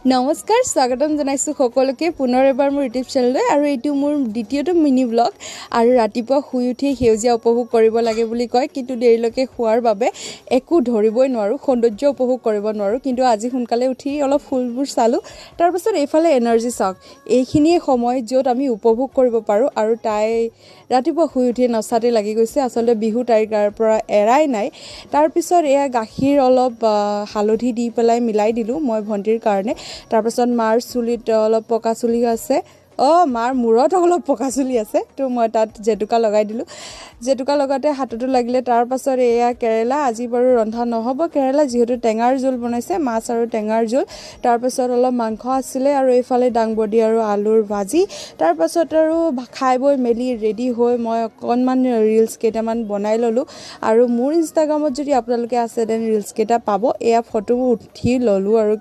নমস্কাৰ স্বাগতম জনাইছোঁ সকলোকে পুনৰ এবাৰ মোৰ ইউটিউব চেনেললৈ আৰু এইটো মোৰ দ্বিতীয়টো মিনি ব্লগ আৰু ৰাতিপুৱা শুই উঠি সেউজীয়া উপভোগ কৰিব লাগে বুলি কয় কিন্তু দেৰিলৈকে শোৱাৰ বাবে একো ধৰিবই নোৱাৰোঁ সৌন্দৰ্য উপভোগ কৰিব নোৱাৰোঁ কিন্তু আজি সোনকালে উঠি অলপ ফুলবোৰ চালোঁ তাৰপাছত এইফালে এনাৰ্জি চাওক এইখিনিয়ে সময় য'ত আমি উপভোগ কৰিব পাৰোঁ আৰু তাই ৰাতিপুৱা শুই উঠি নচাতে লাগি গৈছে আচলতে বিহু তাইৰ গাৰ পৰা এৰাই নাই তাৰপিছত এয়া গাখীৰ অলপ হালধি দি পেলাই মিলাই দিলোঁ মই ভণ্টিৰ কাৰণে তাৰপাছত মাৰ চুলিত অলপ পকা চুলি আছে মাৰ মূৰত অলপ পকা চুলি আছে তো মই তাত জেতুকা লগাই দিলোঁ জেতুকা লগাতে হাততো লাগিলে তাৰপাছত এয়া কেৰেলা আজি বাৰু ৰন্ধা নহ'ব কেৰেলা যিহেতু টেঙাৰ জোল বনাইছে মাছ আৰু টেঙাৰ জোল তাৰপাছত অলপ মাংস আছিলে আৰু এইফালে দাংবডি আৰু আলুৰ ভাজি তাৰপাছত আৰু খাই বৈ মেলি ৰেডি হৈ মই অকণমান ৰিলছ কেইটামান বনাই ল'লোঁ আৰু মোৰ ইনষ্টাগ্ৰামত যদি আপোনালোকে আছে দেন ৰিলছ কেইটা পাব এয়া ফটো উঠি ল'লোঁ আৰু